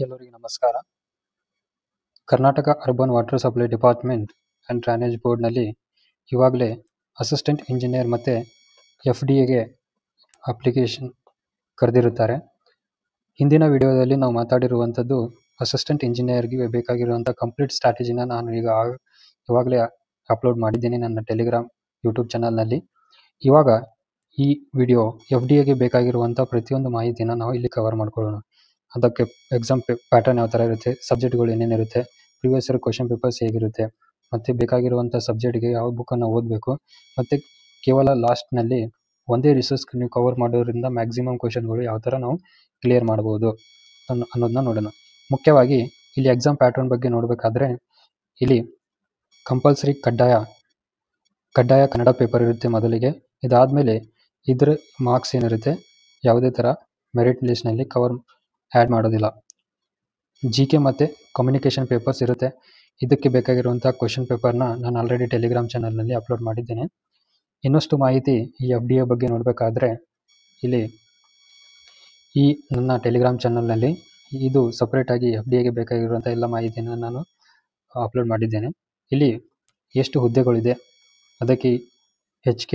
ಎಲ್ಲರಿಗೆ ನಮಸ್ಕಾರ. Karnataka urban water supply department and drainage ಬೋರ್ಡ್ನಲ್ಲಿ ಇವಾಗಲೇ ಅಸಿಸ್ಟೆಂಟ್ ಇಂಜಿನಿಯರ್ ಮತ್ತು FDAಗೆ ಅಪ್ಲಿಕೇಶನ್ ಕರೆದಿರುತ್ತಾರೆ. ಹಿಂದಿನ ವಿಡಿಯೋದಲ್ಲಿ ನಾವು ಮಾತಾಡಿರುವಂಥದ್ದು ಅಸಿಸ್ಟೆಂಟ್ ಇಂಜಿನಿಯರ್ಗೆ ಬೇಕಾಗಿರುವಂಥ ಕಂಪ್ಲೀಟ್ ಸ್ಟ್ರಾಟಜಿನ ನಾನು ಇವಾಗಲೇ ಅಪ್ಲೋಡ್ ಮಾಡಿದ್ದೀನಿ ನನ್ನ ಟೆಲಿಗ್ರಾಮ್ ಯೂಟ್ಯೂಬ್ ಚಾನಲ್ನಲ್ಲಿ. ಇವಾಗ ಈ ವಿಡಿಯೋ FDAಗೆ ಬೇಕಾಗಿರುವಂಥ ಪ್ರತಿಯೊಂದು ಮಾಹಿತಿನ ನಾವು ಇಲ್ಲಿ ಕವರ್ ಮಾಡ್ಕೊಳ್ಳೋಣ. ಅದಕ್ಕೆ ಎಕ್ಸಾಮ್ ಪ್ಯಾಟರ್ನ್ ಯಾವ ಥರ ಇರುತ್ತೆ, ಸಬ್ಜೆಕ್ಟ್ಗಳು ಏನೇನಿರುತ್ತೆ, ಪ್ರಿವಿಯಸ್ ಇಯರ್ ಕ್ವಶನ್ ಪೇಪರ್ಸ್ ಹೇಗಿರುತ್ತೆ, ಮತ್ತು ಬೇಕಾಗಿರುವಂಥ ಸಬ್ಜೆಕ್ಟ್ಗೆ ಯಾವ ಬುಕ್ಕನ್ನು ಓದಬೇಕು, ಮತ್ತು ಕೇವಲ ಲಾಸ್ಟ್ನಲ್ಲಿ ಒಂದೇ ರಿಸೋರ್ಸ್ ನೀವು ಕವರ್ ಮಾಡೋದ್ರಿಂದ ಮ್ಯಾಕ್ಸಿಮಮ್ ಕ್ವಶನ್ಗಳು ಯಾವ ಥರ ನಾವು ಕ್ಲಿಯರ್ ಮಾಡ್ಬೋದು ಅನ್ನೋದನ್ನ ನೋಡೋಣ. ಮುಖ್ಯವಾಗಿ ಇಲ್ಲಿ ಎಕ್ಸಾಮ್ ಪ್ಯಾಟರ್ನ್ ಬಗ್ಗೆ ನೋಡಬೇಕಾದ್ರೆ ಇಲ್ಲಿ ಕಂಪಲ್ಸರಿ ಕಡ್ಡಾಯ ಕನ್ನಡ ಪೇಪರ್ ಇರುತ್ತೆ ಮೊದಲಿಗೆ. ಇದಾದಮೇಲೆ ಇದರ ಮಾರ್ಕ್ಸ್ ಏನಿರುತ್ತೆ ಯಾವುದೇ ಥರ ಮೆರಿಟ್ ಲಿಸ್ಟ್ನಲ್ಲಿ ಆ್ಯಡ್ ಮಾಡೋದಿಲ್ಲ. GK ಮತ್ತು ಕಮ್ಯುನಿಕೇಷನ್ ಪೇಪರ್ಸ್ ಇರುತ್ತೆ. ಇದಕ್ಕೆ ಬೇಕಾಗಿರುವಂಥ ಕ್ವಶನ್ ಪೇಪರ್ನ ನಾನು ಆಲ್ರೆಡಿ ಟೆಲಿಗ್ರಾಮ್ ಚಾನಲ್ನಲ್ಲಿ ಅಪ್ಲೋಡ್ ಮಾಡಿದ್ದೇನೆ. ಇನ್ನಷ್ಟು ಮಾಹಿತಿ ಈ FDA ಬಗ್ಗೆ ನೋಡಬೇಕಾದ್ರೆ ಇಲ್ಲಿ ಈ ನನ್ನ ಟೆಲಿಗ್ರಾಮ್ ಚಾನಲ್ನಲ್ಲಿ ಇದು ಸಪ್ರೇಟಾಗಿ FDAಗೆ ಬೇಕಾಗಿರುವಂಥ ಎಲ್ಲ ಮಾಹಿತಿಯನ್ನು ನಾನು ಅಪ್ಲೋಡ್ ಮಾಡಿದ್ದೇನೆ. ಇಲ್ಲಿ ಎಷ್ಟು ಹುದ್ದೆಗಳಿದೆ, ಅದಕ್ಕೆ HK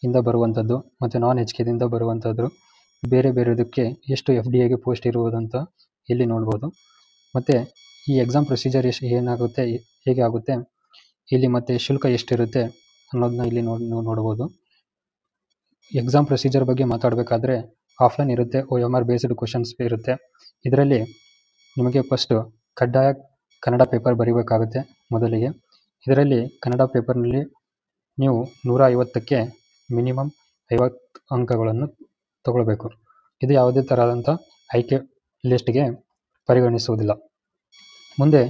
ಇಂದ ಬರುವಂಥದ್ದು ಮತ್ತು ನಾನ್ HKದಿಂದ ಬರುವಂಥದ್ದು, ಬೇರೆ ಬೇರೆದಕ್ಕೆ ಎಷ್ಟು FDAಗೆ ಪೋಸ್ಟ್ ಇರುವುದಂತ ಇಲ್ಲಿ ನೋಡ್ಬೋದು. ಮತ್ತು ಈ ಎಕ್ಸಾಮ್ ಪ್ರೊಸೀಜರ್ ಹೇಗೆ ಆಗುತ್ತೆ ಇಲ್ಲಿ, ಮತ್ತು ಶುಲ್ಕ ಎಷ್ಟಿರುತ್ತೆ ಅನ್ನೋದನ್ನ ಇಲ್ಲಿ ನೋಡ್ಬೋದು. ಎಕ್ಸಾಮ್ ಪ್ರೊಸೀಜರ್ ಬಗ್ಗೆ ಮಾತಾಡಬೇಕಾದ್ರೆ ಆಫ್ಲೈನ್ ಇರುತ್ತೆ, OMR ಬೇಸ್ಡ್ ಕ್ವಶನ್ಸ್ ಇರುತ್ತೆ. ಇದರಲ್ಲಿ ನಿಮಗೆ ಫಸ್ಟು ಕಡ್ಡಾಯ ಕನ್ನಡ ಪೇಪರ್ ಬರೀಬೇಕಾಗುತ್ತೆ ಮೊದಲಿಗೆ. ಇದರಲ್ಲಿ ಕನ್ನಡ ಪೇಪರ್ನಲ್ಲಿ ನೀವು 150ಕ್ಕೆ ಮಿನಿಮಮ್ 50 ಅಂಕಗಳನ್ನು ತಗೊಳ್ಬೇಕು. ಇದು ಯಾವುದೇ ಥರದಂಥ ಆಯ್ಕೆ ಲಿಸ್ಟ್ಗೆ ಪರಿಗಣಿಸುವುದಿಲ್ಲ. ಮುಂದೆ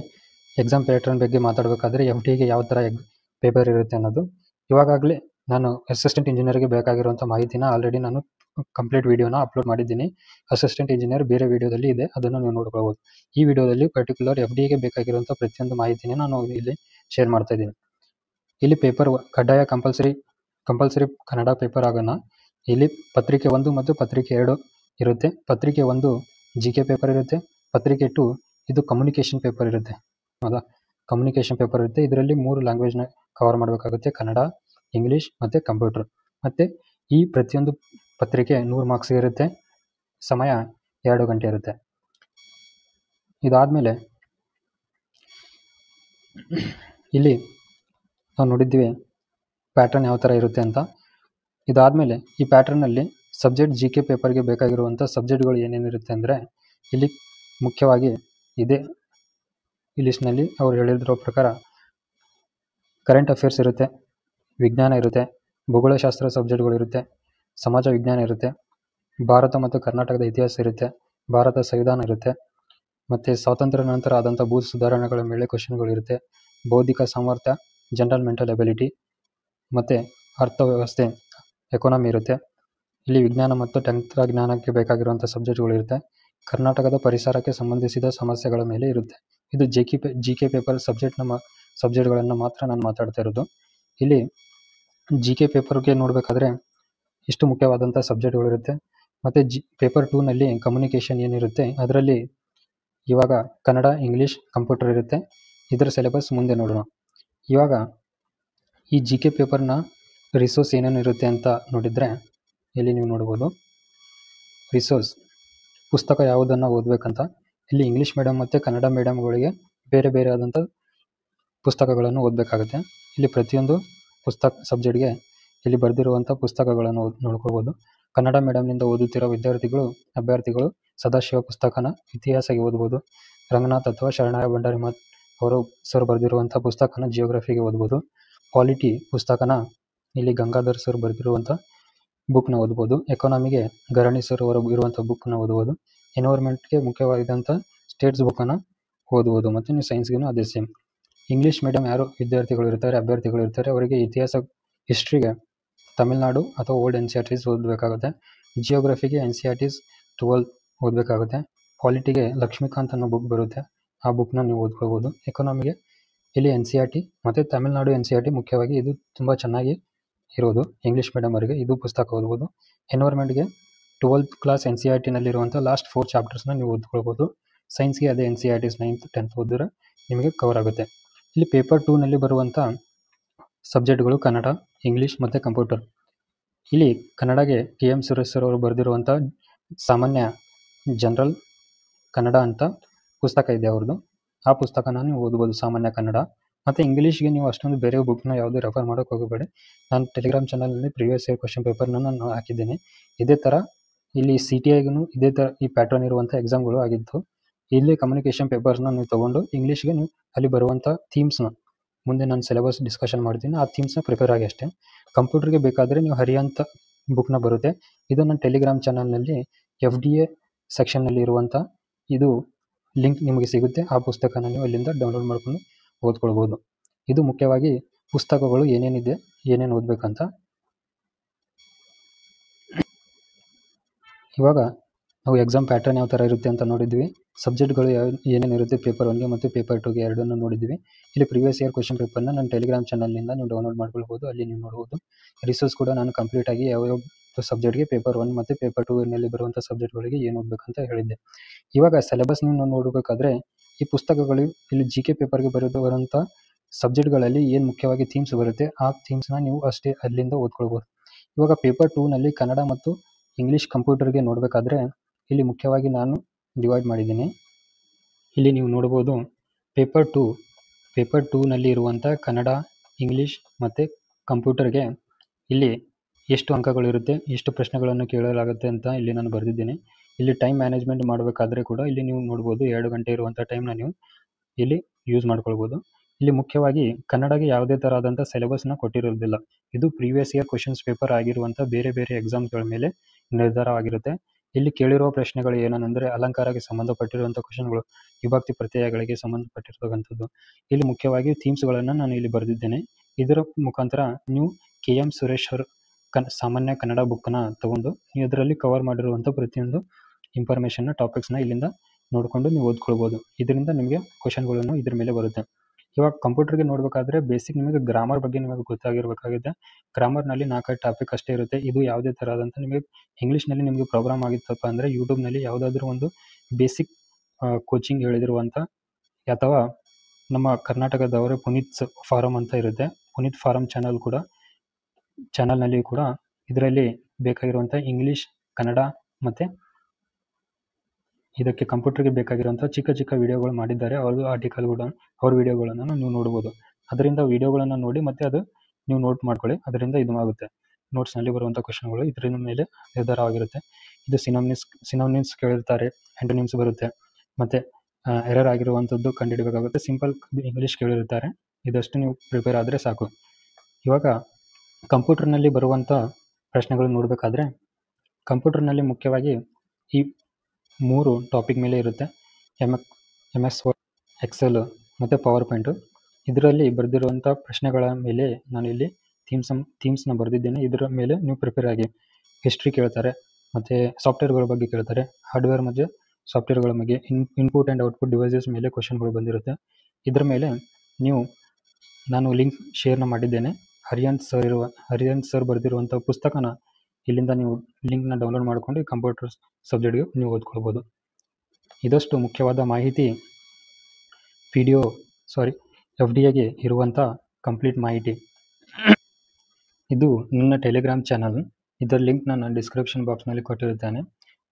ಎಕ್ಸಾಮ್ ಪ್ಯಾಟರ್ನ್ ಬಗ್ಗೆ ಮಾತಾಡಬೇಕಾದ್ರೆ FDAಗೆ ಯಾವ ಥರ ಪೇಪರ್ ಇರುತ್ತೆ ಅನ್ನೋದು ಇವಾಗಲೇ ನಾನು ಅಸಿಸ್ಟೆಂಟ್ ಇಂಜಿನಿಯರ್ಗೆ ಬೇಕಾಗಿರುವಂಥ ಮಾಹಿತಿನ ಆಲ್ರೆಡಿ ನಾನು ಕಂಪ್ಲೀಟ್ ವಿಡಿಯೋನ ಅಪ್ಲೋಡ್ ಮಾಡಿದ್ದೀನಿ. ಅಸಿಸ್ಟೆಂಟ್ ಇಂಜಿನಿಯರ್ ಬೇರೆ ವಿಡಿಯೋದಲ್ಲಿ ಇದೆ, ಅದನ್ನು ನೀವು ನೋಡ್ಕೊಳ್ಬೋದು. ಈ ವಿಡಿಯೋದಲ್ಲಿ ಪರ್ಟಿಕ್ಯುಲರ್ FDAಗೆ ಬೇಕಾಗಿರುವಂಥ ಪ್ರತಿಯೊಂದು ಮಾಹಿತಿನ ನಾನು ಇಲ್ಲಿ ಶೇರ್ ಮಾಡ್ತಾ ಇದ್ದೀನಿ. ಇಲ್ಲಿ ಪೇಪರ್ ಕಡ್ಡಾಯ ಕಂಪಲ್ಸರಿ ಕನ್ನಡ ಪೇಪರ್ ಆಗೋಣ. ಇಲ್ಲಿ ಪತ್ರಿಕೆ 1 ಮತ್ತು ಪತ್ರಿಕೆ 2 ಇರುತ್ತೆ. ಪತ್ರಿಕೆ 1 GK ಪೇಪರ್ ಇರುತ್ತೆ. ಪತ್ರಿಕೆ 2 ಇದು ಕಮ್ಯುನಿಕೇಷನ್ ಪೇಪರ್ ಇರುತ್ತೆ. ಹೌದಾ, ಕಮ್ಯುನಿಕೇಷನ್ ಪೇಪರ್ ಇರುತ್ತೆ. ಇದರಲ್ಲಿ 3 ಲ್ಯಾಂಗ್ವೇಜ್ನ ಕವರ್ ಮಾಡಬೇಕಾಗುತ್ತೆ, ಕನ್ನಡ, ಇಂಗ್ಲೀಷ್ ಮತ್ತು ಕಂಪ್ಯೂಟರ್. ಮತ್ತು ಈ ಪ್ರತಿಯೊಂದು ಪತ್ರಿಕೆ 100 ಮಾರ್ಕ್ಸ್ ಇರುತ್ತೆ. ಸಮಯ 2 ಗಂಟೆ ಇರುತ್ತೆ. ಇದಾದಮೇಲೆ ಇಲ್ಲಿ ನಾವು ನೋಡಿದ್ವಿ ಪ್ಯಾಟರ್ನ್ ಯಾವ ಥರ ಇರುತ್ತೆ ಅಂತ. ಇದಾದಮೇಲೆ ಈ ಪ್ಯಾಟರ್ನಲ್ಲಿ ಸಬ್ಜೆಕ್ಟ್ GK ಪೇಪರ್ಗೆ ಬೇಕಾಗಿರುವಂಥ ಸಬ್ಜೆಕ್ಟ್ಗಳು ಏನೇನಿರುತ್ತೆ ಅಂದರೆ ಇಲ್ಲಿ ಮುಖ್ಯವಾಗಿ ಇದೆ. ಈ ಲಿಸ್ಟ್ನಲ್ಲಿ ಅವ್ರು ಹೇಳಿರೋ ಪ್ರಕಾರ ಕರೆಂಟ್ ಅಫೇರ್ಸ್ ಇರುತ್ತೆ, ವಿಜ್ಞಾನ ಇರುತ್ತೆ, ಭೂಗೋಳಶಾಸ್ತ್ರ ಸಬ್ಜೆಕ್ಟ್ಗಳಿರುತ್ತೆ, ಸಮಾಜ ವಿಜ್ಞಾನ ಇರುತ್ತೆ, ಭಾರತ ಮತ್ತು ಕರ್ನಾಟಕದ ಇತಿಹಾಸ ಇರುತ್ತೆ, ಭಾರತ ಸಂವಿಧಾನ ಇರುತ್ತೆ, ಮತ್ತು ಸ್ವಾತಂತ್ರ್ಯ ನಂತರ ಆದಂಥ ಭೂ ಸುಧಾರಣೆಗಳ ಮೇಲೆ ಕ್ವಶನ್ಗಳಿರುತ್ತೆ, ಬೌದ್ಧಿಕ ಸಾಮರ್ಥ್ಯ, ಜನರಲ್ ಮೆಂಟಲ್ ಎಬಿಲಿಟಿ, ಮತ್ತು ಅರ್ಥವ್ಯವಸ್ಥೆ ಎಕಾನಮಿ ಇರುತ್ತೆ. ಇಲ್ಲಿ ವಿಜ್ಞಾನ ಮತ್ತು ತಂತ್ರಜ್ಞಾನಕ್ಕೆ ಬೇಕಾಗಿರುವಂಥ ಸಬ್ಜೆಕ್ಟ್ಗಳಿರುತ್ತೆ. ಕರ್ನಾಟಕದ ಪರಿಸರಕ್ಕೆ ಸಂಬಂಧಿಸಿದ ಸಮಸ್ಯೆಗಳ ಮೇಲೆ ಇರುತ್ತೆ. ಇದು GK ಪೇಪರ್ ಸಬ್ಜೆಕ್ಟ್ಗಳನ್ನು ಮಾತ್ರ ನಾನು ಮಾತಾಡ್ತಾ ಇರೋದು. ಇಲ್ಲಿ GK ಪೇಪರ್ಗೆ ನೋಡಬೇಕಾದ್ರೆ ಇಷ್ಟು ಮುಖ್ಯವಾದಂಥ ಸಬ್ಜೆಕ್ಟ್ಗಳಿರುತ್ತೆ. ಮತ್ತು ಪೇಪರ್ 2ನಲ್ಲಿ ಕಮ್ಯುನಿಕೇಷನ್ ಏನಿರುತ್ತೆ ಅದರಲ್ಲಿ ಇವಾಗ ಕನ್ನಡ, ಇಂಗ್ಲೀಷ್, ಕಂಪ್ಯೂಟರ್ ಇರುತ್ತೆ. ಇದರ ಸಿಲೆಬಸ್ ಮುಂದೆ ನೋಡೋಣ. ಇವಾಗ ಈ GK ಪೇಪರ್ನ ರಿಸೋರ್ಸ್ ಏನೇನು ಇರುತ್ತೆ ಅಂತ ನೋಡಿದರೆ ಇಲ್ಲಿ ನೀವು ನೋಡ್ಬೋದು. ರಿಸೋರ್ಸ್ ಪುಸ್ತಕ ಯಾವುದನ್ನು ಓದಬೇಕಂತ ಇಲ್ಲಿ ಇಂಗ್ಲೀಷ್ ಮೀಡಿಯಮ್ ಮತ್ತು ಕನ್ನಡ ಮೀಡಿಯಮ್ಗಳಿಗೆ ಬೇರೆ ಆದಂಥ ಪುಸ್ತಕಗಳನ್ನು ಓದಬೇಕಾಗುತ್ತೆ. ಇಲ್ಲಿ ಪ್ರತಿಯೊಂದು ಸಬ್ಜೆಕ್ಟ್ಗೆ ಇಲ್ಲಿ ಬರೆದಿರುವಂಥ ಪುಸ್ತಕಗಳನ್ನು ನೋಡ್ಕೊಳ್ಬೋದು. ಕನ್ನಡ ಮೀಡಿಯಮ್ನಿಂದ ಓದುತ್ತಿರೋ ಅಭ್ಯರ್ಥಿಗಳು ಸದಾಶಿವ ಪುಸ್ತಕನ ಇತಿಹಾಸಕ್ಕೆ ಓದ್ಬೋದು. ರಂಗನಾಥ್ ಅಥವಾ ಶರಣಯ್ಯ ಭಂಡಾರಿ ಅವರು ಸರ್ ಬರೆದಿರುವಂಥ ಪುಸ್ತಕನ ಜಿಯೋಗ್ರಫಿಗೆ ಓದ್ಬೋದು. ಪಾಲಿಟಿ ಪುಸ್ತಕನ ಇಲ್ಲಿ ಗಂಗಾಧರ್ ಸರ್ ಬರೆದಿರುವಂಥ ಬುಕ್ನ ಓದ್ಬೋದು. ಎಕಾನಮಿಗೆ ಗರಣಿ ಸರ್ ಅವರು ಇರುವಂಥ ಬುಕ್ನ ಓದ್ಬೋದು. ಎನ್ವೈರ್ಮೆಂಟ್ಗೆ ಮುಖ್ಯವಾದಂಥ ಸ್ಟೇಟ್ಸ್ ಬುಕ್ಕನ್ನು ಓದ್ಬೋದು. ಮತ್ತು ನೀವು ಸೈನ್ಸ್ಗೂ ಅದೇ ಸೇಮ್. ಇಂಗ್ಲೀಷ್ ಮೀಡಿಯಮ್ ಯಾರು ಅಭ್ಯರ್ಥಿಗಳು ಇರ್ತಾರೆ ಅವರಿಗೆ ಇತಿಹಾಸ, ಹಿಸ್ಟ್ರಿಗೆ ತಮಿಳ್ನಾಡು ಅಥವಾ ಓಲ್ಡ್ NCERTs ಓದಬೇಕಾಗುತ್ತೆ. ಜಿಯೋಗ್ರಫಿಗೆ NCERTs 12 ಓದಬೇಕಾಗುತ್ತೆ. ಪಾಲಿಟಿಗೆ ಲಕ್ಷ್ಮೀಕಾಂತ್ ಅನ್ನೋ ಬುಕ್ ಬರುತ್ತೆ, ಆ ಬುಕ್ನ ನೀವು ಓದ್ಕೊಳ್ಬೋದು. ಎಕಾನಮಿಗೆ ಇಲ್ಲಿ NCERT ಮತ್ತು ತಮಿಳ್ನಾಡು NCERT ಮುಖ್ಯವಾಗಿ ಇದು ತುಂಬ ಚೆನ್ನಾಗಿ ಇರೋದು ಇಂಗ್ಲೀಷ್ ಮೀಡಿಯಮ್ ಅವರಿಗೆ, ಇದು ಪುಸ್ತಕ ಓದ್ಬೋದು. ಎನ್ವೈರ್ಮೆಂಟ್ಗೆ 12th ಕ್ಲಾಸ್ NCERTನಲ್ಲಿರುವಂಥ ಲಾಸ್ಟ್ 4 ಚಾಪ್ಟರ್ಸ್ನ ನೀವು ಓದ್ಕೊಳ್ಬೋದು. ಸೈನ್ಸ್ಗೆ ಅದೇ NCERTs 9th 10th ಓದಿದ್ರೆ ನಿಮಗೆ ಕವರ್ ಆಗುತ್ತೆ. ಇಲ್ಲಿ ಪೇಪರ್ 2ನಲ್ಲಿ ಬರುವಂಥ ಸಬ್ಜೆಕ್ಟ್ಗಳು ಕನ್ನಡ, ಇಂಗ್ಲೀಷ್ ಮತ್ತು ಕಂಪ್ಯೂಟರ್. ಇಲ್ಲಿ ಕನ್ನಡಗೆ KM ಸುರೇಶ್ ಸರ್ ಅವರು ಬರೆದಿರುವಂಥ ಸಾಮಾನ್ಯ ಜನರಲ್ ಕನ್ನಡ ಅಂತ ಪುಸ್ತಕ ಇದೆ ಅವ್ರದ್ದು. ಆ ಪುಸ್ತಕನ ನೀವು ಓದ್ಬೋದು, ಸಾಮಾನ್ಯ ಕನ್ನಡ. ಮತ್ತು ಇಂಗ್ಲೀಷ್ಗೆ ನೀವು ಅಷ್ಟೊಂದು ಬೇರೆ ಬುಕ್ನ ಯಾವುದೂ ರೆಫರ್ ಮಾಡೋಕ್ಕೆ ಹೋಗಬೇಡಿ. ನಾನು ಟೆಲಿಗ್ರಾಮ್ ಚಾನಲಲ್ಲಿ ಪ್ರೀವಿಯಸ್ ಇಯರ್ ಕ್ವಶನ್ ಪೇಪರ್ನ ನಾನು ಹಾಕಿದ್ದೀನಿ. ಇದೇ ಥರ ಇಲ್ಲಿ CTIಗೂ ಇದೇ ಥರ ಈ ಪ್ಯಾಟರ್ನ್ ಇರುವಂಥ ಎಕ್ಸಾಮ್ಗಳು ಆಗಿದ್ದು. ಇಲ್ಲಿ ಕಮ್ಯುನಿಕೇಷನ್ ಪೇಪರ್ಸ್ನ ನೀವು ತೊಗೊಂಡು ಇಂಗ್ಲೀಷ್ಗೆ ನೀವು ಅಲ್ಲಿ ಬರುವಂಥ ಥೀಮ್ಸ್ನ ಮುಂದೆ ನಾನು ಸಿಲೆಬಸ್ ಡಿಸ್ಕಷನ್ ಮಾಡ್ತೀನಿ, ಆ ಥೀಮ್ಸ್ನ ಪ್ರಿಪೇರ್ ಆಗಿ ಅಷ್ಟೇ. ಕಂಪ್ಯೂಟರ್ಗೆ ಬೇಕಾದರೆ ನೀವು ಹರಿಯಂತ ಬುಕ್ನ ಬರುತ್ತೆ, ಇದು ನನ್ನ ಟೆಲಿಗ್ರಾಮ್ ಚಾನಲ್ನಲ್ಲಿ FDA ಸೆಕ್ಷನ್ನಲ್ಲಿ ಇರುವಂಥ ಇದು ಲಿಂಕ್ ನಿಮಗೆ ಸಿಗುತ್ತೆ. ಆ ಪುಸ್ತಕನ ನೀವು ಅಲ್ಲಿಂದ ಡೌನ್ಲೋಡ್ ಮಾಡ್ಕೊಂಡು ಓದ್ಕೊಳ್ಬೋದು. ಇದು ಮುಖ್ಯವಾಗಿ ಪುಸ್ತಕಗಳು ಏನೇನಿದೆ, ಏನೇನು ಓದಬೇಕಂತ. ಇವಾಗ ನಾವು ಎಕ್ಸಾಮ್ ಪ್ಯಾಟರ್ನ್ ಯಾವ ಥರ ಇರುತ್ತೆ ಅಂತ ನೋಡಿದ್ವಿ. ಸಬ್ಜೆಕ್ಟ್ಗಳು ಏನೇನಿರುತ್ತೆ ಪೇಪರ್ 1ಗೆ ಮತ್ತು ಪೇಪರ್ 2ಗೆ ಎರಡನ್ನೂ ನೋಡಿದ್ವಿ. ಇಲ್ಲಿ ಪ್ರೀವಿಯಸ್ ಇಯರ್ ಕ್ವಶನ್ ಪೇಪರ್ನ ನನ್ನ ಟೆಲಿಗ್ರಾಮ್ ಚಾನಲ್ನಿಂದ ನೀವು ಡೌನ್ಲೋಡ್ ಮಾಡ್ಕೊಳ್ಬೋದು, ಅಲ್ಲಿ ನೀವು ನೋಡ್ಬೋದು. ರಿಸೋರ್ಸ್ ಕೂಡ ನಾನು ಕಂಪ್ಲೀಟಾಗಿ ಯಾವ್ಯಾವ ಸಬ್ಜೆಕ್ಟ್ಗೆ ಪೇಪರ್ 1 ಮತ್ತು ಪೇಪರ್ 2ನಲ್ಲಿ ಬರುವಂಥ ಸಬ್ಜೆಕ್ಟ್ಗಳಿಗೆ ಏನು ಓದಬೇಕಂತ ಹೇಳಿದ್ದೆ. ಇವಾಗ ಸಿಲೆಬಸ್ ನೀವು ನೋಡಬೇಕಾದ್ರೆ ಈ ಪುಸ್ತಕಗಳು ಇಲ್ಲಿ GK ಪೇಪರ್ಗೆ ಬರುವಂಥ ಸಬ್ಜೆಕ್ಟ್ಗಳಲ್ಲಿ ಏನು ಮುಖ್ಯವಾಗಿ ಥೀಮ್ಸ್ ಬರುತ್ತೆ, ಆ ಥೀಮ್ಸ್ನ ನೀವು ಅಷ್ಟೇ ಅಲ್ಲಿಂದ ಓದ್ಕೊಳ್ಬೋದು. ಇವಾಗ ಪೇಪರ್ 2ನಲ್ಲಿ ಕನ್ನಡ ಮತ್ತು ಇಂಗ್ಲೀಷ್ ಕಂಪ್ಯೂಟರ್ಗೆ ನೋಡಬೇಕಾದ್ರೆ ಇಲ್ಲಿ ಮುಖ್ಯವಾಗಿ ನಾನು ಡಿವೈಡ್ ಮಾಡಿದ್ದೀನಿ. ಇಲ್ಲಿ ನೀವು ನೋಡ್ಬೋದು ಪೇಪರ್ 2ನಲ್ಲಿ ಇರುವಂಥ ಕನ್ನಡ, ಇಂಗ್ಲೀಷ್ ಮತ್ತು ಕಂಪ್ಯೂಟರ್ಗೆ ಇಲ್ಲಿ ಎಷ್ಟು ಅಂಕಗಳಿರುತ್ತೆ, ಎಷ್ಟು ಪ್ರಶ್ನೆಗಳನ್ನು ಕೇಳಲಾಗುತ್ತೆ ಅಂತ ಇಲ್ಲಿ ನಾನು ಬರೆದಿದ್ದೀನಿ. ಇಲ್ಲಿ ಟೈಮ್ ಮ್ಯಾನೇಜ್ಮೆಂಟ್ ಮಾಡಬೇಕಾದ್ರೆ ಕೂಡ ಇಲ್ಲಿ ನೀವು ನೋಡ್ಬೋದು 2 ಗಂಟೆ ಇರುವಂಥ ಟೈಮ್ನ ನೀವು ಇಲ್ಲಿ ಯೂಸ್ ಮಾಡ್ಕೊಳ್ಬೋದು. ಇಲ್ಲಿ ಮುಖ್ಯವಾಗಿ ಕನ್ನಡಗೆ ಯಾವುದೇ ಥರ ಆದಂಥ ಸಿಲೆಬಸ್ನ ಕೊಟ್ಟಿರೋದಿಲ್ಲ. ಇದು ಪ್ರೀವಿಯಸ್ ಇಯರ್ ಕ್ವಶನ್ಸ್ ಪೇಪರ್ ಆಗಿರುವಂಥ ಬೇರೆ ಬೇರೆ ಎಕ್ಸಾಮ್ಗಳ ಮೇಲೆ ನಿರ್ಧಾರವಾಗಿರುತ್ತೆ. ಇಲ್ಲಿ ಕೇಳಿರುವ ಪ್ರಶ್ನೆಗಳು ಏನಂದರೆ ಅಲಂಕಾರಕ್ಕೆ ಸಂಬಂಧಪಟ್ಟಿರುವಂಥ ಕ್ವಶನ್ಗಳು, ವಿಭಕ್ತಿ ಪ್ರತ್ಯಯಗಳಿಗೆ ಸಂಬಂಧಪಟ್ಟಿರ್ತಕ್ಕಂಥದ್ದು. ಇಲ್ಲಿ ಮುಖ್ಯವಾಗಿ ಥೀಮ್ಸ್ಗಳನ್ನು ನಾನು ಇಲ್ಲಿ ಬರೆದಿದ್ದೇನೆ. ಇದರ ಮುಖಾಂತರ ನೀವು KM ಸುರೇಶ್ ಅವರು ಸಾಮಾನ್ಯ ಕನ್ನಡ ಬುಕ್ನ ತೊಗೊಂಡು ನೀವು ಇದರಲ್ಲಿ ಕವರ್ ಮಾಡಿರುವಂಥ ಪ್ರತಿಯೊಂದು ಇನ್ಫಾರ್ಮೇಷನ್ನ ಟಾಪಿಕ್ಸ್ನ ಇಲ್ಲಿಂದ ನೋಡಿಕೊಂಡು ನೀವು ಓದ್ಕೊಳ್ಬೋದು. ಇದರಿಂದ ನಿಮಗೆ ಕ್ವಶನ್ಗಳನ್ನು ಇದ್ರ ಮೇಲೆ ಬರುತ್ತೆ. ಇವಾಗ ಕಂಪ್ಯೂಟರ್ಗೆ ನೋಡಬೇಕಾದ್ರೆ ಬೇಸಿಕ್ ನಿಮಗೆ ಗ್ರಾಮರ್ ಬಗ್ಗೆ ನಿಮಗೆ ಗೊತ್ತಾಗಿರಬೇಕಾಗಿದೆ. ಗ್ರಾಮರ್ನಲ್ಲಿ 4-5 ಟಾಪಿಕ್ ಅಷ್ಟೇ ಇರುತ್ತೆ. ಇದು ಯಾವುದೇ ಥರ ಆದಂಥ ನಿಮಗೆ ಇಂಗ್ಲೀಷ್ನಲ್ಲಿ ನಿಮಗೆ ಪ್ರೋಗ್ರಾಮ್ ಆಗಿತ್ತಪ್ಪ ಅಂದರೆ ಯೂಟ್ಯೂಬ್ನಲ್ಲಿ ಯಾವುದಾದ್ರೂ ಒಂದು ಬೇಸಿಕ್ ಕೋಚಿಂಗ್ ಹೇಳಿದಿರುವಂಥ ಅಥವಾ ನಮ್ಮ ಕರ್ನಾಟಕದವರೇ ಪುನೀತ್ ಫಾರಮ್ ಅಂತ ಇರುತ್ತೆ, ಪುನೀತ್ ಫಾರಮ್ ಚಾನಲ್ನಲ್ಲಿ ಕೂಡ ಇದರಲ್ಲಿ ಬೇಕಾಗಿರುವಂಥ ಇಂಗ್ಲೀಷ್, ಕನ್ನಡ ಮತ್ತು ಇದಕ್ಕೆ ಕಂಪ್ಯೂಟರ್ಗೆ ಬೇಕಾಗಿರುವಂಥ ಚಿಕ್ಕ ಚಿಕ್ಕ ವಿಡಿಯೋಗಳು ಮಾಡಿದ್ದಾರೆ. ಅವ್ರದ್ದು ಆರ್ಟಿಕಲ್ಗಳು, ಅವ್ರ ವಿಡಿಯೋಗಳನ್ನು ನೀವು ನೋಡ್ಬೋದು. ಅದರಿಂದ ವಿಡಿಯೋಗಳನ್ನು ನೋಡಿ ಮತ್ತು ಅದು ನೀವು ನೋಟ್ ಮಾಡ್ಕೊಳ್ಳಿ, ಅದರಿಂದ ಇದು ಆಗುತ್ತೆ. ನೋಟ್ಸ್ನಲ್ಲಿ ಬರುವಂಥ ಕ್ವಶನ್ಗಳು ಇದರ ಮೇಲೆ ನಿರ್ಧಾರವಾಗಿರುತ್ತೆ. ಇದು ಸಿನೋನಿಮ್ಸ್ ಕೇಳಿರ್ತಾರೆ, ಆ್ಯಂಟೋನಿಮ್ಸ್ ಬರುತ್ತೆ, ಮತ್ತು ಎರರ್ ಆಗಿರುವಂಥದ್ದು ಕಂಡುಹಿಡಬೇಕಾಗುತ್ತೆ. Simple English ಕೇಳಿರ್ತಾರೆ. ಇದಷ್ಟು ನೀವು ಪ್ರಿಪೇರ್ ಆದರೆ ಸಾಕು. ಇವಾಗ ಕಂಪ್ಯೂಟರ್ನಲ್ಲಿ ಬರುವಂಥ ಪ್ರಶ್ನೆಗಳು ನೋಡಬೇಕಾದ್ರೆ ಕಂಪ್ಯೂಟರ್ನಲ್ಲಿ ಮುಖ್ಯವಾಗಿ ಈ 3 ಟಾಪಿಕ್ ಮೇಲೆ ಇರುತ್ತೆ. MS ವರ್ಡ್, ಎಕ್ಸೆಲ್ ಮತ್ತು ಪವರ್ ಪಾಯಿಂಟು. ಇದರಲ್ಲಿ ಬರೆದಿರುವಂಥ ಪ್ರಶ್ನೆಗಳ ಮೇಲೆ ನಾನು ಇಲ್ಲಿ ಥೀಮ್ಸ್ನ ಬರೆದಿದ್ದೇನೆ. ಇದರ ಮೇಲೆ ನೀವು ಪ್ರಿಪೇರ್ ಆಗಿ. ಹಿಸ್ಟ್ರಿ ಕೇಳ್ತಾರೆ, ಮತ್ತು ಸಾಫ್ಟ್ವೇರ್ಗಳ ಬಗ್ಗೆ ಕೇಳ್ತಾರೆ, ಹಾರ್ಡ್ವೇರ್ ಮತ್ತು ಸಾಫ್ಟ್ವೇರ್ಗಳ ಬಗ್ಗೆ, ಇನ್ಪುಟ್ ಆ್ಯಂಡ್ ಔಟ್ಪುಟ್ ಡಿವೈಸಸ್ ಮೇಲೆ ಕ್ವಶನ್ಗಳು ಬಂದಿರುತ್ತೆ. ಇದರ ಮೇಲೆ ನೀವು ನಾನು ಲಿಂಕ್ ಶೇರ್ನ ಮಾಡಿದ್ದೇನೆ. ಹರಿಯನ್ ಸರ್ ಬರೆದಿರುವಂಥ ಪುಸ್ತಕನ ಇಲ್ಲಿಂದ ನೀವು ಲಿಂಕ್ನ ಡೌನ್ಲೋಡ್ ಮಾಡಿಕೊಂಡು ಕಂಪ್ಯೂಟರ್ ಸಬ್ಜೆಕ್ಟ್ಗೆ ನೀವು ಓದ್ಕೊಳ್ಬೋದು. ಇದಷ್ಟು ಮುಖ್ಯವಾದ ಮಾಹಿತಿ FDAಗೆ ಇರುವಂಥ ಕಂಪ್ಲೀಟ್ ಮಾಹಿತಿ. ಇದು ನನ್ನ ಟೆಲಿಗ್ರಾಮ್ ಚಾನಲ್. ಇದರ ಲಿಂಕ್ನ ನಾನು ಡಿಸ್ಕ್ರಿಪ್ಷನ್ ಬಾಕ್ಸ್ನಲ್ಲಿ ಕೊಟ್ಟಿರುತ್ತೇನೆ.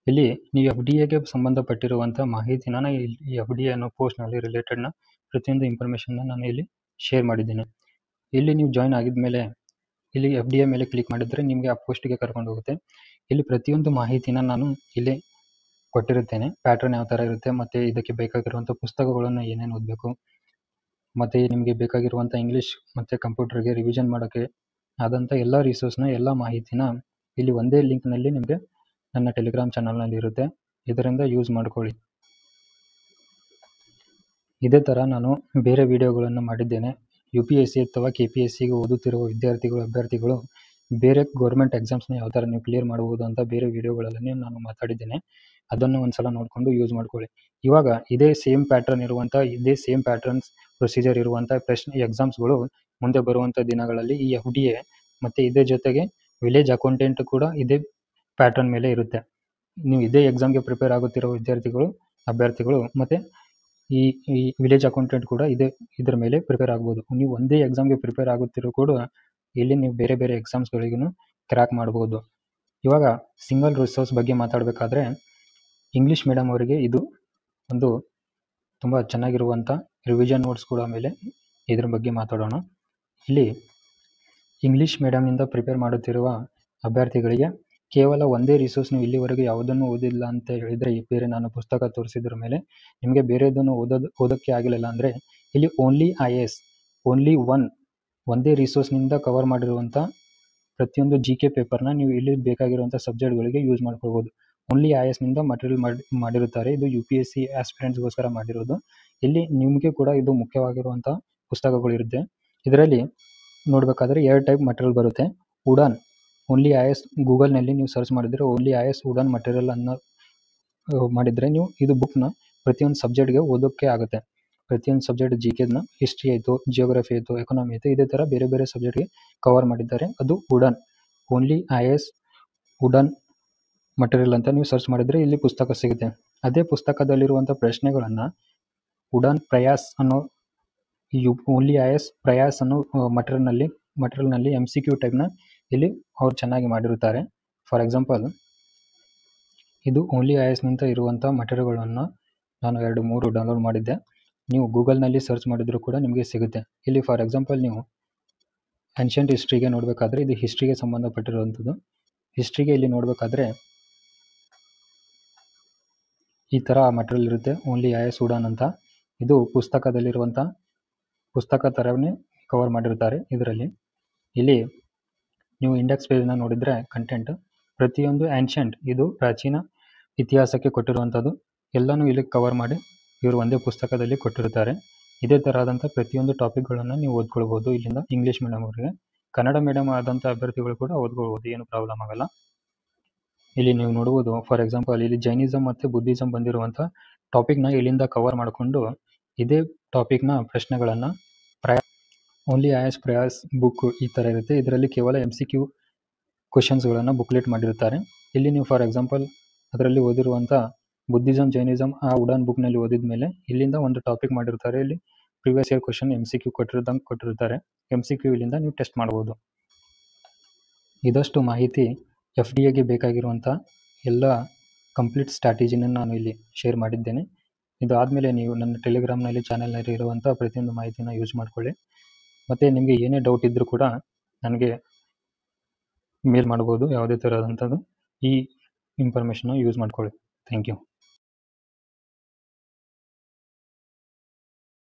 ಇಲ್ಲಿ ನೀವು FDAಗೆ ಸಂಬಂಧಪಟ್ಟಿರುವಂಥ ಮಾಹಿತಿನ ಈ FDA ಅನ್ನೋ ಪೋಸ್ಟ್ನಲ್ಲಿ ರಿಲೇಟೆಡ್ನ ಪ್ರತಿಯೊಂದು ಇನ್ಫಾರ್ಮೇಷನ್ನ ನಾನು ಇಲ್ಲಿ ಶೇರ್ ಮಾಡಿದ್ದೇನೆ. ಇಲ್ಲಿ ನೀವು ಜಾಯ್ನ್ ಆಗಿದ ಮೇಲೆ ಇಲ್ಲಿ FDA ಮೇಲೆ ಕ್ಲಿಕ್ ಮಾಡಿದರೆ ನಿಮಗೆ ಆ ಪೋಸ್ಟಿಗೆ ಕರ್ಕೊಂಡು ಹೋಗುತ್ತೆ. ಇಲ್ಲಿ ಪ್ರತಿಯೊಂದು ಮಾಹಿತಿನ ನಾನು ಇಲ್ಲಿ ಕೊಟ್ಟಿರುತ್ತೇನೆ. ಪ್ಯಾಟರ್ನ್ ಯಾವ ಥರ ಇರುತ್ತೆ, ಮತ್ತು ಇದಕ್ಕೆ ಬೇಕಾಗಿರುವಂಥ ಪುಸ್ತಕಗಳನ್ನು ಏನೇನು ಓದಬೇಕು, ಮತ್ತು ನಿಮಗೆ ಬೇಕಾಗಿರುವಂಥ ಇಂಗ್ಲೀಷ್ ಮತ್ತು ಕಂಪ್ಯೂಟರ್ಗೆ ರಿವಿಷನ್ ಮಾಡೋಕ್ಕೆ ಆದಂಥ ಎಲ್ಲ ರಿಸೋರ್ಸ್ನ ಎಲ್ಲ ಮಾಹಿತಿನ ಇಲ್ಲಿ ಒಂದೇ ಲಿಂಕ್ನಲ್ಲಿ ನಿಮಗೆ ನನ್ನ ಟೆಲಿಗ್ರಾಮ್ ಚಾನಲ್ನಲ್ಲಿ ಇರುತ್ತೆ. ಇದರಿಂದ ಯೂಸ್ ಮಾಡ್ಕೊಳ್ಳಿ. ಇದೇ ಥರ ನಾನು ಬೇರೆ ವಿಡಿಯೋಗಳನ್ನು ಮಾಡಿದ್ದೇನೆ. UPSC ಅಥವಾ KPSCಗೆ ಓದುತ್ತಿರುವ ಅಭ್ಯರ್ಥಿಗಳು ಬೇರೆ ಗೌರ್ಮೆಂಟ್ ಎಕ್ಸಾಮ್ಸ್ನ ಯಾವ ಥರ ನೀವು ಕ್ಲಿಯರ್ ಮಾಡ್ಬೋದು ಅಂತ ಬೇರೆ ವಿಡಿಯೋಗಳಲ್ಲಿ ನಾನು ಮಾತಾಡಿದ್ದೇನೆ. ಅದನ್ನು ಒಂದ್ಸಲ ನೋಡಿಕೊಂಡು ಯೂಸ್ ಮಾಡ್ಕೊಳ್ಳಿ. ಇವಾಗ ಇದೇ ಸೇಮ್ ಪ್ಯಾಟರ್ನ್ಸ್ ಪ್ರೊಸೀಜರ್ ಇರುವಂಥ ಎಕ್ಸಾಮ್ಸ್ಗಳು ಮುಂದೆ ಬರುವಂಥ ದಿನಗಳಲ್ಲಿ ಈ FDA ಮತ್ತು ಇದೇ ಜೊತೆಗೆ ವಿಲೇಜ್ ಅಕೌಂಟೆಂಟ್ ಕೂಡ ಇದೇ ಪ್ಯಾಟರ್ನ್ ಮೇಲೆ ಇರುತ್ತೆ. ನೀವು ಇದೇ ಎಕ್ಸಾಮ್ಗೆ ಪ್ರಿಪೇರ್ ಆಗುತ್ತಿರೋ ವಿದ್ಯಾರ್ಥಿಗಳು ಅಭ್ಯರ್ಥಿಗಳು ಮತ್ತು ಈ ಈ ವಿಲೇಜ್ ಅಕೌಂಟೆಂಟ್ ಕೂಡ ಇದರ ಮೇಲೆ ಪ್ರಿಪೇರ್ ಆಗ್ಬೋದು. ನೀವು ಒಂದೇ ಎಕ್ಸಾಮ್ಗೆ ಪ್ರಿಪೇರ್ ಆಗುತ್ತಿರೋ ಕೂಡ ಇಲ್ಲಿ ನೀವು ಬೇರೆ ಬೇರೆ ಎಕ್ಸಾಮ್ಸ್ಗಳಿಗೂ ಕ್ರ್ಯಾಕ್ ಮಾಡ್ಬೋದು. ಇವಾಗ ಸಿಂಗಲ್ ರಿಸೋರ್ಸ್ ಬಗ್ಗೆ ಮಾತಾಡಬೇಕಾದ್ರೆ ಇಂಗ್ಲೀಷ್ ಮೀಡಿಯಮ್ ಅವರಿಗೆ ಇದು ಒಂದು ತುಂಬ ಚೆನ್ನಾಗಿರುವಂಥ ರಿವಿಷನ್ ನೋಟ್ಸ್ ಕೂಡ ಮೇಲೆ ಇದ್ರ ಬಗ್ಗೆ ಮಾತಾಡೋಣ. ಇಲ್ಲಿ ಇಂಗ್ಲೀಷ್ ಮೀಡಿಯಮ್ನಿಂದ ಪ್ರಿಪೇರ್ ಮಾಡುತ್ತಿರುವ ಅಭ್ಯರ್ಥಿಗಳಿಗೆ ಕೇವಲ ಒಂದೇ ರಿಸೋರ್ಸ್ ನೀವು ಇಲ್ಲಿವರೆಗೆ ಯಾವುದನ್ನು ಓದಿಲ್ಲ ಅಂತ ಹೇಳಿದರೆ, ಬೇರೆ ನಾನು ಪುಸ್ತಕ ತೋರಿಸಿದ್ರ ಮೇಲೆ ನಿಮಗೆ ಬೇರೆದನ್ನು ಓದೋಕ್ಕೆ ಆಗಿಲ್ಲ ಅಂದರೆ ಇಲ್ಲಿ ಓನ್ಲಿ IAS ಓನ್ಲಿ ಒಂದೇ ರಿಸೋರ್ಸ್ನಿಂದ ಕವರ್ ಮಾಡಿರುವಂಥ ಪ್ರತಿಯೊಂದು GK ಪೇಪರ್ನ ನೀವು ಇಲ್ಲಿ ಬೇಕಾಗಿರುವಂಥ ಸಬ್ಜೆಕ್ಟ್ಗಳಿಗೆ ಯೂಸ್ ಮಾಡ್ಕೊಳ್ಬೋದು. ಓನ್ಲಿ IASನಿಂದ ಮಟೀರಿಯಲ್ ಮಾಡಿರುತ್ತಾರೆ. ಇದು UPSC ಆಸ್ಪಿರೆಂಟ್ಸ್ಗೋಸ್ಕರ ಮಾಡಿರೋದು. ಇಲ್ಲಿ ನಿಮಗೆ ಕೂಡ ಇದು ಮುಖ್ಯವಾಗಿರುವಂಥ ಪುಸ್ತಕಗಳಿರುತ್ತೆ. ಇದರಲ್ಲಿ ನೋಡಬೇಕಾದ್ರೆ 2 ಟೈಪ್ ಮಟೀರಿಯಲ್ ಬರುತ್ತೆ. ಉಡಾನ್ ಓನ್ಲಿ IAS ಗೂಗಲ್ನಲ್ಲಿ ನೀವು ಸರ್ಚ್ ಮಾಡಿದರೆ ಓನ್ಲಿ IAS ಉಡಾನ್ ಮಟೀರಿಯಲ್ ಅನ್ನು ಮಾಡಿದರೆ ನೀವು ಇದು ಬುಕ್ನ ಪ್ರತಿಯೊಂದು ಸಬ್ಜೆಕ್ಟ್ಗೆ ಓದೋಕ್ಕೆ ಆಗುತ್ತೆ. ಪ್ರತಿಯೊಂದು ಸಬ್ಜೆಕ್ಟ್ GKನ ಹಿಸ್ಟ್ರಿ ಆಯಿತು, ಜಿಯೋಗ್ರಫಿ ಆಯಿತು, ಎಕನಾಮಿ ಆಯಿತು, ಇದೇ ಥರ ಬೇರೆ ಬೇರೆ ಸಬ್ಜೆಕ್ಟ್ಗೆ ಕವರ್ ಮಾಡಿದ್ದಾರೆ. ಅದು Udan only IAS Udan material ಅಂತ ನೀವು ಸರ್ಚ್ ಮಾಡಿದರೆ ಇಲ್ಲಿ ಪುಸ್ತಕ ಸಿಗುತ್ತೆ. ಅದೇ ಪುಸ್ತಕದಲ್ಲಿರುವಂಥ ಪ್ರಶ್ನೆಗಳನ್ನು ಉಡಾನ್ ಪ್ರಯಾಸ್ ಅನ್ನೋ ಓನ್ಲಿ IAS ಪ್ರಯಾಸ್ ಅನ್ನೋ ಮಟೀರಿಯಲ್ನಲ್ಲಿ MCQ ಟೈಪ್ನ ಇಲ್ಲಿ ಅವ್ರು ಚೆನ್ನಾಗಿ ಮಾಡಿರುತ್ತಾರೆ. ಫಾರ್ ಎಕ್ಸಾಂಪಲ್ ಇದು ಓನ್ಲಿ IASನಿಂದ ಇರುವಂಥ ಮಟೀರಿಯಲ್ಗಳನ್ನು ನಾನು 2-3 ಡೌನ್ಲೋಡ್ ಮಾಡಿದ್ದೆ. ನೀವು ಗೂಗಲ್ನಲ್ಲಿ ಸರ್ಚ್ ಮಾಡಿದರೂ ಕೂಡ ನಿಮಗೆ ಸಿಗುತ್ತೆ. ಇಲ್ಲಿ ಫಾರ್ ಎಕ್ಸಾಂಪಲ್ ನೀವು ಏನ್ಷಿಯಂಟ್ ಹಿಸ್ಟ್ರಿಗೆ ನೋಡಬೇಕಾದ್ರೆ ಇದು ಹಿಸ್ಟ್ರಿಗೆ ಸಂಬಂಧಪಟ್ಟಿರುವಂಥದ್ದು. ಹಿಸ್ಟ್ರಿಗೆ ಇಲ್ಲಿ ನೋಡಬೇಕಾದ್ರೆ ಈ ಥರ ಮಟೀರಿಯಲ್ ಇರುತ್ತೆ ಓನ್ಲಿ IAS ಉಡಾನ್ ಅಂತ. ಇದು ಪುಸ್ತಕದಲ್ಲಿರುವಂಥ ಪುಸ್ತಕ ಥರವೇ ಕವರ್ ಮಾಡಿರ್ತಾರೆ. ಇದರಲ್ಲಿ ಇಲ್ಲಿ ನೀವು ಇಂಡೆಕ್ಸ್ ಪೇಜ್ನ ನೋಡಿದರೆ ಕಂಟೆಂಟ್ ಪ್ರತಿಯೊಂದು ಏನ್ಷಿಯಂಟ್ ಇದು ಪ್ರಾಚೀನ ಇತಿಹಾಸಕ್ಕೆ ಕೊಟ್ಟಿರುವಂಥದ್ದು ಎಲ್ಲನೂ ಇಲ್ಲಿ ಕವರ್ ಮಾಡಿ ಇವರು ಒಂದೇ ಪುಸ್ತಕದಲ್ಲಿ ಕೊಟ್ಟಿರ್ತಾರೆ. ಇದೇ ಥರದಂಥ ಪ್ರತಿಯೊಂದು ಟಾಪಿಕ್ಗಳನ್ನು ನೀವು ಓದ್ಕೊಳ್ಬೋದು ಇಲ್ಲಿಂದ. ಇಂಗ್ಲೀಷ್ ಮೀಡಿಯಮ್ ಅವರಿಗೆ, ಕನ್ನಡ ಮೀಡಿಯಮ್ ಆದಂಥ ಅಭ್ಯರ್ಥಿಗಳು ಕೂಡ ಓದ್ಕೊಳ್ಬೋದು, ಏನು ಪ್ರಾಬ್ಲಮ್ ಆಗಲ್ಲ. ಇಲ್ಲಿ ನೀವು ನೋಡ್ಬೋದು ಫಾರ್ ಎಕ್ಸಾಂಪಲ್ ಇಲ್ಲಿ ಜೈನಿಸಮ್ ಮತ್ತು ಬುದ್ಧಿಸಮ್ ಬಂದಿರುವಂಥ ಟಾಪಿಕ್ನ ಇಲ್ಲಿಂದ ಕವರ್ ಮಾಡಿಕೊಂಡು ಇದೇ ಟಾಪಿಕ್ನ ಪ್ರಶ್ನೆಗಳನ್ನು ಓನ್ಲಿ IAS ಪ್ರಯಾಸ್ ಬುಕ್ ಈ ಥರ ಇರುತ್ತೆ. ಇದರಲ್ಲಿ ಕೇವಲ MCQ ಕ್ವಶನ್ಸ್ಗಳನ್ನು ಬುಕ್ಲೆಟ್ ಮಾಡಿರ್ತಾರೆ. ಇಲ್ಲಿ ನೀವು ಫಾರ್ ಎಕ್ಸಾಂಪಲ್ ಅದರಲ್ಲಿ ಓದಿರುವಂಥ ಬುದ್ಧಿಸಮ್, ಜೈನಿಸಮ್ ಆ ಉಡಾನ್ ಬುಕ್ನಲ್ಲಿ ಓದಿದ ಮೇಲೆ ಇಲ್ಲಿಂದ ಒಂದು ಟಾಪಿಕ್ ಮಾಡಿರ್ತಾರೆ. ಇಲ್ಲಿ ಪ್ರಿವಿಯಸ್ ಇಯರ್ ಕ್ವಶನ್ MCQ ಕೊಟ್ಟಿರ್ತಾರೆ. MCQ ಇಲ್ಲಿಂದ ನೀವು ಟೆಸ್ಟ್ ಮಾಡ್ಬೋದು. ಇದಷ್ಟು ಮಾಹಿತಿ FDAಗೆ ಬೇಕಾಗಿರುವಂಥ ಎಲ್ಲ ಕಂಪ್ಲೀಟ್ ಸ್ಟ್ರಾಟಜಿನ ನಾನು ಇಲ್ಲಿ ಶೇರ್ ಮಾಡಿದ್ದೇನೆ. ಇದಾದಮೇಲೆ ನೀವು ನನ್ನ ಟೆಲಿಗ್ರಾಮ್ನಲ್ಲಿ ಚಾನಲ್ನಲ್ಲಿ ಇರುವಂಥ ಪ್ರತಿಯೊಂದು ಮಾಹಿತಿನ ಯೂಸ್ ಮಾಡ್ಕೊಳ್ಳಿ. ಮತ್ತು ನಿಮಗೆ ಏನೇ ಡೌಟ್ ಇದ್ದರೂ ಕೂಡ ನನಗೆ ಮೇಲ್ ಮಾಡ್ಬೋದು. ಯಾವುದೇ ಥರದಂಥದ್ದು ಈ ಇನ್ಫಾರ್ಮೇಷನ್ನ ಯೂಸ್ ಮಾಡ್ಕೊಳ್ಳಿ. Thank you.